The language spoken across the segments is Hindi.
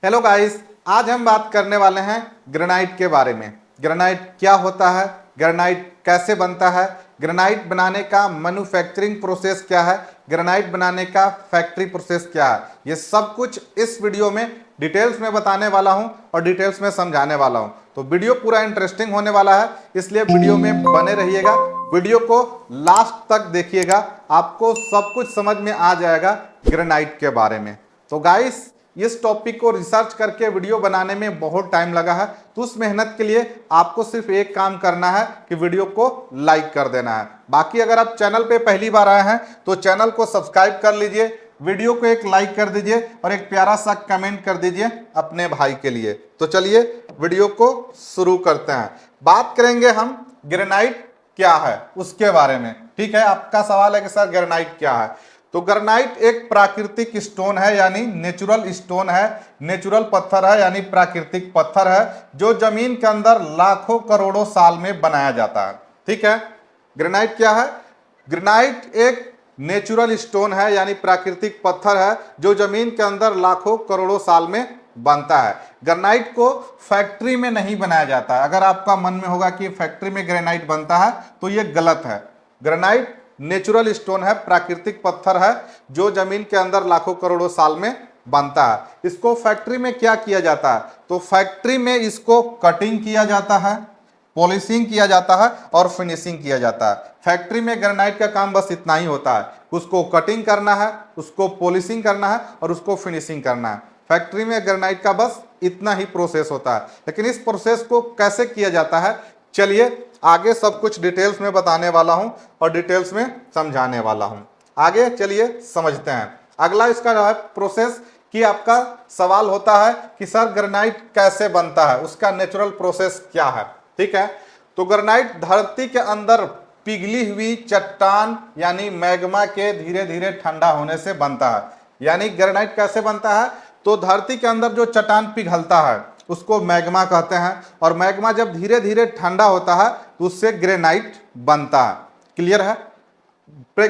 हेलो गाइस, आज हम बात करने वाले हैं ग्रेनाइट के बारे में। ग्रेनाइट क्या होता है, ग्रेनाइट कैसे बनता है, ग्रेनाइट बनाने का मैन्युफैक्चरिंग प्रोसेस क्या है, ग्रेनाइट बनाने का फैक्ट्री प्रोसेस क्या है, ये सब कुछ इस वीडियो में डिटेल्स में बताने वाला हूं और डिटेल्स में समझाने वाला हूं। तो वीडियो पूरा इंटरेस्टिंग होने वाला है, इसलिए वीडियो में बने रहिएगा। वीडियो को लास्ट तक देखिएगा, आपको सब कुछ समझ में आ जाएगा ग्रेनाइट के बारे में। तो गाइस, इस टॉपिक को रिसर्च करके वीडियो बनाने में बहुत टाइम लगा है, तो उस मेहनत के लिए आपको सिर्फ एक काम करना है कि वीडियो को लाइक कर देना है। बाकी अगर आप चैनल पे पहली बार आए हैं तो चैनल को सब्सक्राइब कर लीजिए, वीडियो को एक लाइक कर दीजिए और एक प्यारा सा कमेंट कर दीजिए अपने भाई के लिए। तो चलिए वीडियो को शुरू करते हैं। बात करेंगे हम ग्रेनाइट क्या है उसके बारे में। ठीक है, आपका सवाल है कि सर ग्रेनाइट क्या है। तो ग्रेनाइट एक प्राकृतिक स्टोन है, यानी नेचुरल स्टोन है, नेचुरल पत्थर है, यानी प्राकृतिक पत्थर है जो जमीन के अंदर लाखों करोड़ों साल में बनाया जाता है। ठीक है, ग्रेनाइट क्या है? ग्रेनाइट एक नेचुरल स्टोन है, यानी प्राकृतिक पत्थर है जो जमीन के अंदर लाखों करोड़ों साल में बनता है। ग्रेनाइट को फैक्ट्री में नहीं बनाया जाता है। अगर आपका मन में होगा कि फैक्ट्री में ग्रेनाइट बनता है तो यह गलत है। ग्रेनाइट नेचुरल स्टोन है, प्राकृतिक पत्थर है जो जमीन के अंदर लाखों करोड़ों साल में बनता है। इसको फैक्ट्री में क्या किया जाता है? तो फैक्ट्री में इसको कटिंग किया जाता है, पॉलिशिंग किया जाता है और फिनिशिंग किया जाता है। फैक्ट्री में ग्रेनाइट का काम बस इतना ही होता है, उसको कटिंग करना है, उसको पॉलिशिंग करना है और उसको फिनिशिंग करना है। फैक्ट्री में ग्रेनाइट का बस इतना ही प्रोसेस होता है। लेकिन इस प्रोसेस को कैसे किया जाता है, चलिए आगे सब कुछ डिटेल्स में बताने वाला हूं और डिटेल्स में समझाने वाला हूं। आगे चलिए समझते हैं। अगला इसका जो है प्रोसेस कि आपका सवाल होता है कि सर ग्रेनाइट कैसे बनता है, उसका नेचुरल प्रोसेस क्या है। ठीक है, तो ग्रेनाइट धरती के अंदर पिघली हुई चट्टान यानी मैग्मा के धीरे धीरे ठंडा होने से बनता है। यानी ग्रेनाइट कैसे बनता है? तो धरती के अंदर जो चट्टान पिघलता है उसको मैग्मा कहते हैं, और मैग्मा जब धीरे धीरे ठंडा होता है तो उससे ग्रेनाइट बनता है। क्लियर है?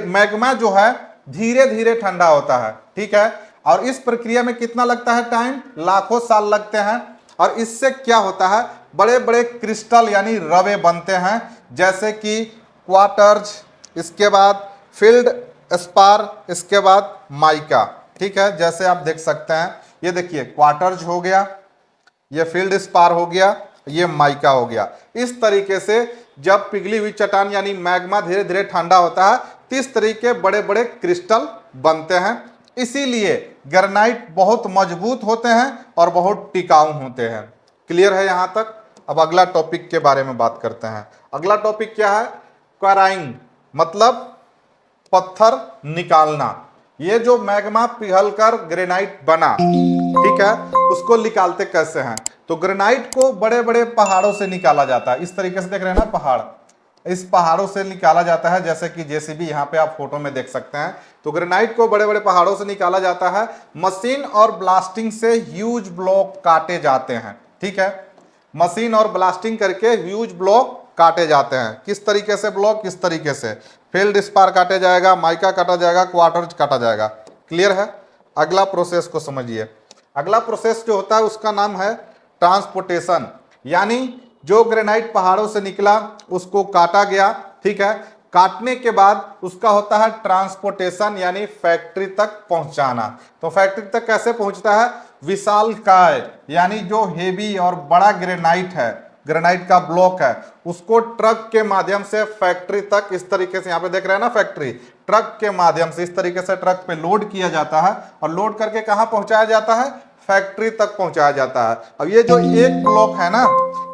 मैग्मा जो है धीरे धीरे ठंडा होता है। ठीक है, और इस प्रक्रिया में कितना लगता है टाइम? लाखों साल लगते हैं। और इससे क्या होता है? बड़े बड़े क्रिस्टल यानी रवे बनते हैं, जैसे कि क्वार्टर्ज, इसके बाद फील्ड स्पार, इसके बाद माइका। ठीक है, जैसे आप देख सकते हैं, ये देखिए क्वार्टर्ज हो गया, ये फील्ड स्पार हो गया, ये माइका हो गया। इस तरीके से जब पिघली हुई चट्टान यानी मैग्मा धीरे धीरे ठंडा होता है तो इस तरीके बड़े बड़े क्रिस्टल बनते हैं। इसीलिए ग्रेनाइट बहुत मजबूत होते हैं और बहुत टिकाऊ होते हैं। क्लियर है यहां तक? अब अगला टॉपिक के बारे में बात करते हैं। अगला टॉपिक क्या है? क्वाराइंग, मतलब पत्थर निकालना। ये जो मैग्मा पिघलकर ग्रेनाइट बना, ठीक है, उसको निकालते कैसे हैं? तो ग्रेनाइट को बड़े बड़े पहाड़ों से निकाला जाता है। इस तरीके से देख रहे हैं ना पहाड़, इस पहाड़ों से निकाला जाता है, जैसे कि जेसीबी यहाँ पे आप फोटो में देख सकते हैं। तो ग्रेनाइट को बड़े बड़े पहाड़ों से निकाला जाता है। मशीन और ब्लास्टिंग से ह्यूज ब्लॉक काटे जाते हैं। ठीक है, मशीन और ब्लास्टिंग करके ह्यूज ब्लॉक काटे जाते हैं। किस तरीके से ब्लॉक? किस तरीके से? फील्ड स्पार काटे जाएगा, माइका काटा जाएगा, क्वार्टर्स काटा जाएगा। क्लियर है? अगला प्रोसेस को समझिए। अगला प्रोसेस जो होता है उसका नाम है ट्रांसपोर्टेशन, यानी जो ग्रेनाइट पहाड़ों से निकला उसको काटा गया। ठीक है, काटने के बाद उसका होता है ट्रांसपोर्टेशन, यानी फैक्ट्री तक पहुंचाना। तो फैक्ट्री तक कैसे पहुंचता है? विशालकाय यानी जो हेवी और बड़ा ग्रेनाइट है, ग्रेनाइट का ब्लॉक है, उसको ट्रक के माध्यम से फैक्ट्री तक, इस तरीके से यहाँ पे देख रहे हैं ना फैक्ट्री, ट्रक के माध्यम से इस तरीके से ट्रक पे लोड किया जाता है और लोड करके कहाँ पहुंचाया जाता है? फैक्ट्री तक पहुंचाया जाता है। अब ये जो एक ब्लॉक है ना,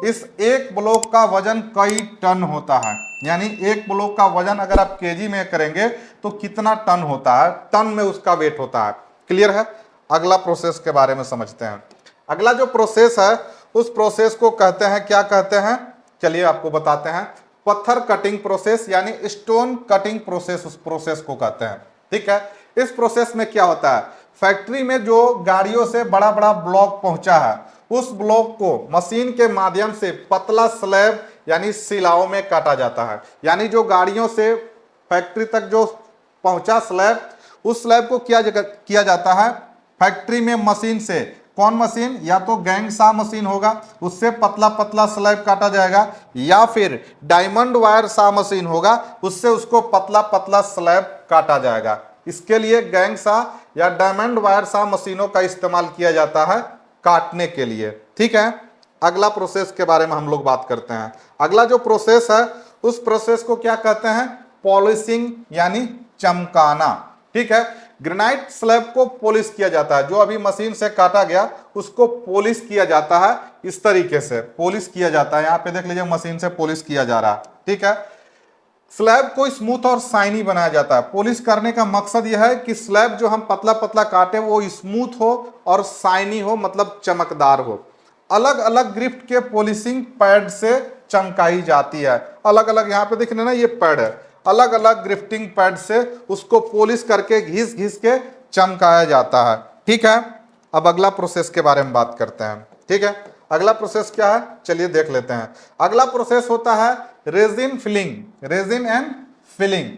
इस एक ब्लॉक का वजन कई टन होता है। यानी एक ब्लॉक का वजन अगर आप केजी में करेंगे तो कितना टन होता है? टन में उसका वेट होता है। क्लियर है? अगला प्रोसेस के बारे में समझते हैं। अगला जो प्रोसेस है उस प्रोसेस को कहते हैं, क्या कहते हैं? चलिए आपको बताते हैं। पत्थर कटिंग प्रोसेस यानी स्टोन कटिंग प्रोसेस, उस प्रोसेस को कहते हैं। ठीक है, इस प्रोसेस में क्या होता है? फैक्ट्री में जो गाड़ियों से बड़ा बड़ा ब्लॉक पहुंचा है उस ब्लॉक को मशीन के माध्यम से पतला स्लैब यानी सिलाओं में काटा जाता है। यानी जो गाड़ियों से फैक्ट्री तक जो पहुंचा स्लैब, उस स्लैब को किया जाता है फैक्ट्री में मशीन से कौन मशीन, या तो गैंग सा मशीन होगा, उससे पतला पतला स्लैब काटा जाएगा, या फिर डायमंड वायर सा मशीन होगा, उससे उसको पतला पतला स्लैब काटा जाएगा। इसके लिए गैंग सा या डायमंड वायर सा मशीनों का इस्तेमाल किया जाता है काटने के लिए। ठीक है, अगला प्रोसेस के बारे में हम लोग बात करते हैं। अगला जो प्रोसेस है उस प्रोसेस को क्या कहते हैं, पॉलिशिंग यानी चमकाना। ठीक है, ग्रेनाइट स्लैब को पॉलिश किया जाता है, जो अभी मशीन से काटा गया उसको पॉलिश किया जाता है, इस तरीके से पॉलिश किया जाता है। यहां पे देख लीजिए मशीन से पॉलिश किया जा रहा है। ठीक है, स्लैब को स्मूथ और शाइनी बनाया जाता है। पॉलिश करने का मकसद यह है कि स्लैब जो हम पतला पतला काटे वो स्मूथ हो और शाइनी हो, मतलब चमकदार हो। अलग अलग ग्रिफ्ट के पॉलिशिंग पैड से चमकाई जाती है। अलग अलग यहाँ पे देख रहे हैं ना, ये पैड है, अलग अलग ग्रिफ्टिंग पैड से उसको पॉलिश करके घिस घिस के चमकाया जाता है। ठीक है, अब अगला प्रोसेस के बारे में बात करते हैं। ठीक है, अगला प्रोसेस क्या है, चलिए देख लेते हैं। अगला प्रोसेस होता है resin filling, resin and filling.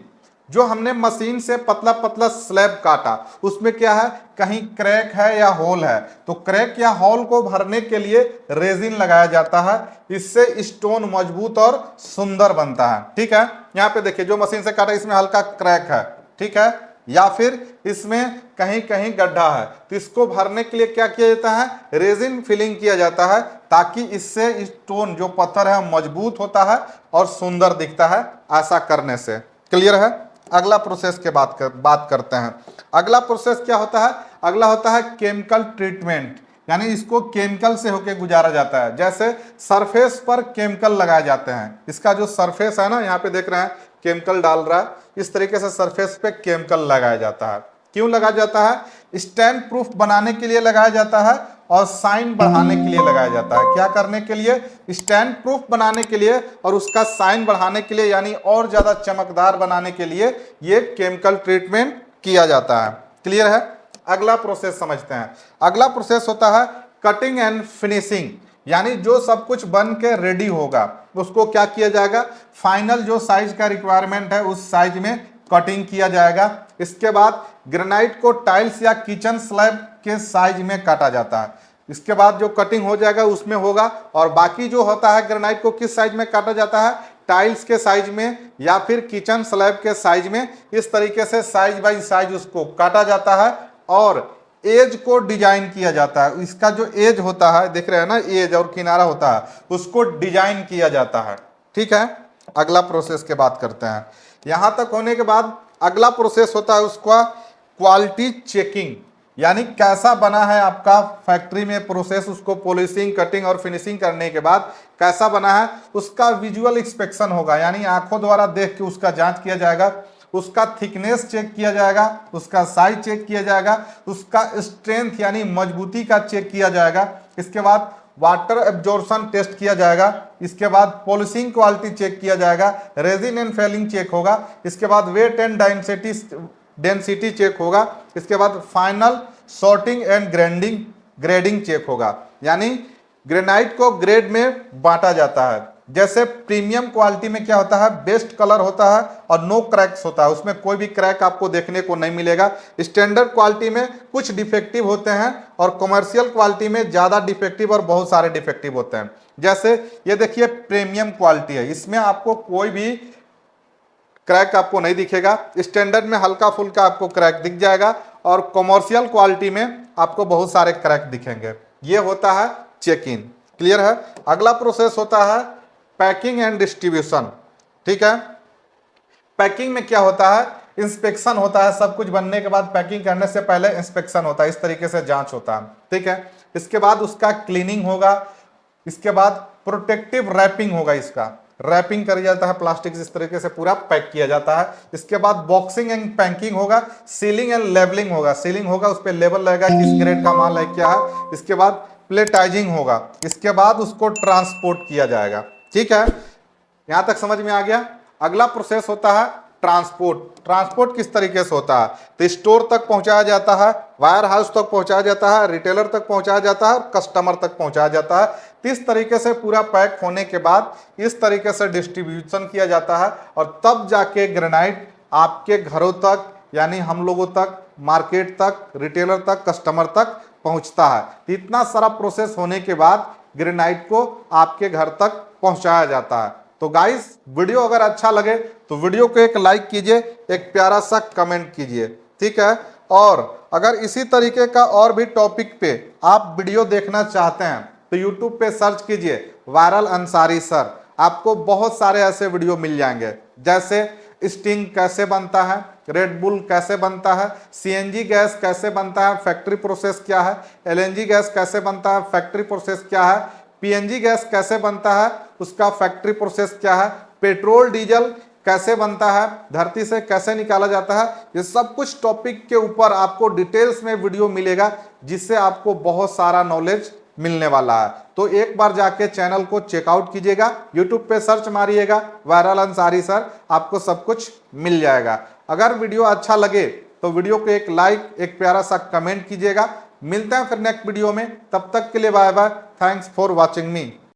जो हमने मशीन से पतला पतला स्लैब काटा उसमें क्या है, कहीं क्रैक है या होल है, तो क्रैक या होल को भरने के लिए रेजिन लगाया जाता है। इससे स्टोन मजबूत और सुंदर बनता है। ठीक है, यहाँ पे देखिए जो मशीन से काटा इसमें हल्का क्रैक है, ठीक है, या फिर इसमें कहीं कहीं गड्ढा है, तो इसको भरने के लिए क्या किया जाता है, रेजिन फिलिंग किया जाता है, ताकि इससे स्टोन जो पत्थर है मजबूत होता है और सुंदर दिखता है। ऐसा करने से क्लियर है। अगला प्रोसेस के बात करते हैं। अगला प्रोसेस क्या होता है, अगला होता है केमिकल ट्रीटमेंट, यानी इसको केमिकल से होके गुजारा जाता है। जैसे सरफेस पर केमिकल लगाए जाते हैं, इसका जो सरफेस है ना, यहाँ पे देख रहे हैं केमिकल डाल रहा है, इस तरीके से सरफेस पे केमिकल लगाया जाता है। क्यों लगाया जाता है, स्टैंड प्रूफ बनाने के लिए लगाया जाता है और साइन बढ़ाने के लिए लगाया जाता है। क्या करने के लिए, स्टैंड प्रूफ बनाने के लिए और उसका साइन बढ़ाने के लिए, यानी और ज्यादा चमकदार बनाने के लिए ये केमिकल ट्रीटमेंट किया जाता है। क्लियर है। अगला प्रोसेस समझते हैं। अगला प्रोसेस होता है कटिंग एंड फिनिशिंग, यानी जो सब कुछ बन के रेडी होगा उसको क्या किया जाएगा, फाइनल जो साइज का रिक्वायरमेंट है उस साइज में कटिंग किया जाएगा। इसके बाद ग्रेनाइट को टाइल्स या किचन स्लैब के साइज में काटा जाता है। इसके बाद जो कटिंग हो जाएगा उसमें होगा, और बाकी जो होता है ग्रेनाइट को किस साइज में काटा जाता है, टाइल्स के साइज में या फिर किचन स्लैब के साइज में। इस तरीके से साइज बाई साइज उसको काटा जाता है और एज को डिजाइन किया जाता है। इसका जो एज होता है, देख रहे हैं ना, एज और किनारा होता है, उसको डिजाइन किया जाता है। ठीक है, अगला प्रोसेस के बात करते हैं। यहां तक होने के बाद अगला प्रोसेस होता है उसका क्वालिटी चेकिंग, यानी कैसा बना है आपका फैक्ट्री में प्रोसेस, उसको पॉलिशिंग कटिंग और फिनिशिंग करने के बाद कैसा बना है उसका विजुअल इंस्पेक्शन होगा, यानी आंखों द्वारा देख के उसका जांच किया जाएगा। उसका थिकनेस चेक किया जाएगा, उसका साइज चेक किया जाएगा, उसका स्ट्रेंथ यानी मजबूती का चेक किया जाएगा। इसके बाद वाटर एब्जॉर्प्शन टेस्ट किया जाएगा। इसके बाद पॉलिशिंग क्वालिटी चेक किया जाएगा, रेजिन एंड फिलिंग चेक होगा। इसके बाद वेट एंड डेंसिटी चेक होगा। इसके बाद final sorting and grading check होगा, यानी ग्रेनाइट को ग्रेड में बांटा जाता है। जैसे प्रीमियम क्वालिटी में क्या होता है, बेस्ट कलर होता है और नो क्रैक्स होता है, उसमें कोई भी क्रैक आपको देखने को नहीं मिलेगा। स्टैंडर्ड क्वालिटी में कुछ डिफेक्टिव होते हैं और कमर्शियल क्वालिटी में ज़्यादा डिफेक्टिव और बहुत सारे डिफेक्टिव होते हैं। जैसे ये देखिए प्रीमियम क्वालिटी है, इसमें आपको कोई भी क्रैक आपको नहीं दिखेगा। स्टैंडर्ड में हल्का फुल्का आपको क्रैक दिख जाएगा और कमर्शियल क्वालिटी में आपको बहुत सारे क्रैक दिखेंगे। ये होता है चेक इन। क्लियर है। अगला प्रोसेस होता है पैकिंग एंड डिस्ट्रीब्यूशन। ठीक है, पैकिंग में क्या होता है, इंस्पेक्शन होता है। सब कुछ बनने के बाद पैकिंग करने से पहले इंस्पेक्शन होता है, इस तरीके से जांच होता है। ठीक है, इसके बाद उसका क्लीनिंग होगा। इसके बाद प्रोटेक्टिव रैपिंग होगा, इसका रैपिंग कर जाता है प्लास्टिक से, इस तरीके से पूरा पैक किया जाता है। इसके बाद बॉक्सिंग एंड पैकिंग होगा, सीलिंग एंड लेबलिंग होगा। सीलिंग होगा, उस पर लेबल लगेगा किस ग्रेड का माल है क्या है। इसके बाद प्लेटाइजिंग होगा। इसके बाद उसको ट्रांसपोर्ट किया जाएगा। ठीक है, यहां तक समझ में आ गया। अगला प्रोसेस होता है ट्रांसपोर्ट। ट्रांसपोर्ट किस तरीके से होता है, तो स्टोर तक पहुंचाया जाता है, वायर हाउस तक पहुंचाया जाता है, रिटेलर तक पहुंचाया जाता है और कस्टमर तक पहुंचाया जाता है। इस तरीके से पूरा पैक होने के बाद इस तरीके से डिस्ट्रीब्यूशन किया जाता है और तब जाके ग्रेनाइट आपके घरों तक, यानी हम लोगों तक, मार्केट तक, रिटेलर तक, कस्टमर तक पहुंचता है। तो इतना सारा प्रोसेस होने के बाद ग्रेनाइट को आपके घर तक पहुंचाया जाता है। तो गाइस, वीडियो अगर अच्छा लगे तो वीडियो को एक लाइक कीजिए, एक प्यारा सा कमेंट कीजिए, ठीक है। और अगर इसी तरीके का और भी टॉपिक पे आप वीडियो देखना चाहते हैं तो यूट्यूब पे सर्च कीजिए वायरल अंसारी सर, आपको बहुत सारे ऐसे वीडियो मिल जाएंगे, जैसे स्टिंग कैसे बनता है, रेड बुल कैसे बनता है, सीएनजी गैस कैसे बनता है, फैक्ट्री प्रोसेस क्या है, एलएनजी गैस कैसे बनता है, फैक्ट्री प्रोसेस क्या है, पीएनजी गैस कैसे बनता है, उसका फैक्ट्री प्रोसेस क्या है, पेट्रोल डीजल कैसे बनता है, धरती से कैसे निकाला जाता है, ये सब कुछ टॉपिक के ऊपर आपको डिटेल्स में वीडियो मिलेगा, जिससे आपको बहुत सारा नॉलेज मिलने वाला है। तो एक बार जाके चैनल को चेकआउट कीजिएगा, यूट्यूब पे सर्च मारिएगा वायरल अंसारी सर, आपको सब कुछ मिल जाएगा। अगर वीडियो अच्छा लगे तो वीडियो को एक लाइक, एक प्यारा सा कमेंट कीजिएगा। मिलते हैं फिर नेक्स्ट वीडियो में, तब तक के लिए bye bye, thanks for watching me.